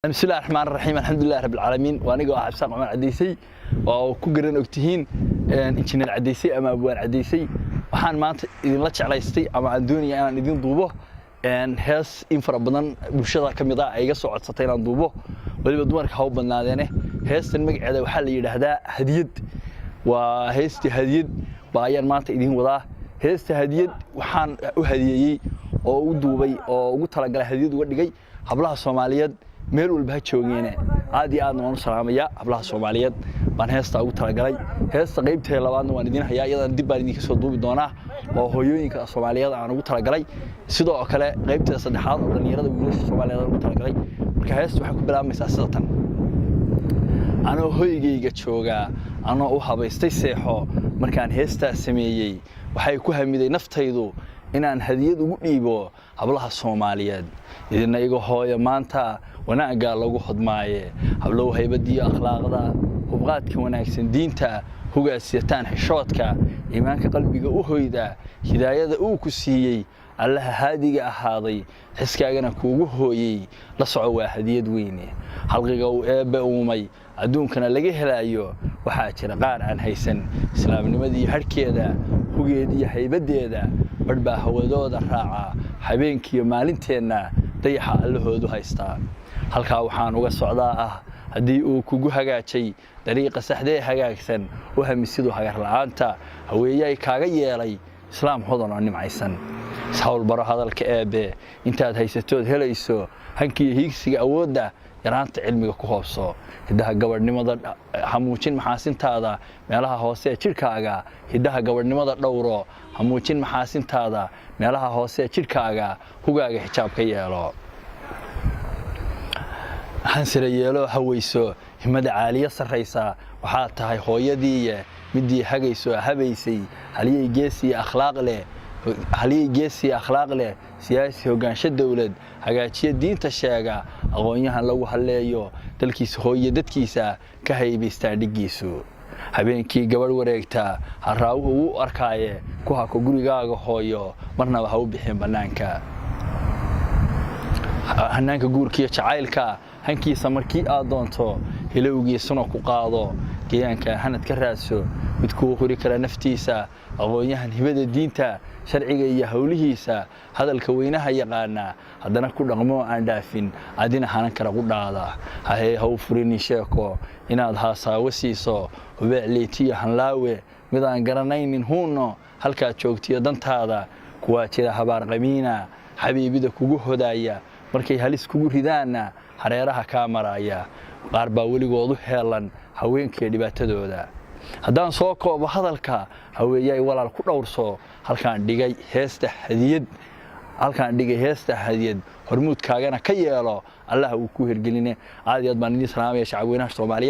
بسم الله الرحمن الرحيم الحمد لله رب العالمين وأنا قاعد أحسن عمر عديسي وكجرن أكتهين إنشنا العديسي أما أبوان عديسي وحن ما إذا لا تعلى يستي أما عندوني أنا إذا ضوبه هاس إنفر بدن بشرة كم يضاع يقص على سطين ضوبه واللي بدمر كهوب بالنادنه هاس المقعد وحل يده هديد وهاس هديد بايان ما تأذين وضع هاس هديد وحن وهديي أو دوبي أو قلت لك هديد ودقي قبلها الصوماليات meel walba ha joogeen aad iyo aad waan u salaamaya hablaha Soomaaliyeed baan heesta ugu talagalay heesta qaybteeda labaadna waan idin hayaa iyadana dib baan idin soo duubi doonaa oo hooyooyinka Soomaaliyeed aan ugu talagalay sidoo kale qaybteeda saddexaad oo dhalinyarada wiilasha Soomaaliyeed ugu talagalay marka heesta waxay ku bilaabmaysaa sida tan anoo hooyigayga jooga anoo u habaystay seexo markaan heesta sameeyay waxay ku hamiday naftaydu inaan hadiyad ugu dhiibo hablaha Soomaaliyeed idina iga hooyo maanta wanaaga lagu hodmaaye hablow haybadiyo akhlaaqda hubqaadka wanaagsan diinta hogaasiyataan xishoodka iimaanka qalbiga u hoyda hidaayada uu ku siiyay allaha haadiga ahaaday xiskaagana kuugu hooyay la soco waa hadiyad weyn halqiga uu eebbe uumay adduunkana laga helaayo waxa jira qaar aan haysan islaamnimadii harkeeda hugeedii haybadeeda badba hawadooda raaca habeenkii maalinteena dayaxa allahoodu haystaa halka waxaan uga socdaa ah hadii uu kugu hagaajay dariiqa saxdee hagaagsan oo hamisidu hagar la'aanta haweeyay kaaga yeelay islaam hodan oo nimcaysan sawl baro hadalka eebe intaad haysatood helayso hankiyo hiigsiga awoodda yaraanta cilmiga ku hoobso hidaha gabadhnimada hamuujin maxaasintaada meelaha hoose jirkaaga hidaha gabadhnimada dhowro hamuujin maxaasintaada meelaha hoose jirkaaga hugaaga xijaab ka yeelo hansire yeelo hawayso himada caaliya sareysa waxa tahay hooyadii midii hagayso habaysay haliyay geesi akhlaaq leh siyaasi hogaansho dawlad hagaajiye diinta sheega aqoonyahan lagu haleeyo dalkiisa hooyo dadkiisa ka haybaysta dhigiisu habeenkii gabadh wareegta haraawu uu arkaaye ku hako gurigaaga hooyo marnaba ha u bixin banaanka hanaanka guurkiyo jacaylka hankiisa markii aad doonto hilowgiisuna ku qaado geeyanka hanad ka raadso mid ku qori kara naftiisa aqoonyahan hibada diinta sharciga iyo hawlihiisa hadalka weynaha yaqaana hadana ku dhaqmo aan dhaafin adina hanan kara ku dhaada haw furini sheeko inaad haasaawo siiso hubeecleetiyo hanlaawe mid aan garanaynin huuno halka joogtiyo dantaada kuwa jira habaar qamiina xabiibida kugu hodaaya markay halis kugu ridaana hareeraha ka maraya qaar baa weligood u heelan haweenkii dhibaatadooda haddaan soo koobo hadalka haweeyay walaal ku dhowrso halkaan dhigay heesta hadiyad hormuudkaagana ka yeelo allah uu ku hirgeline aad iyo aad baan idin salaamaya shacabweynaha Soomaaliyeed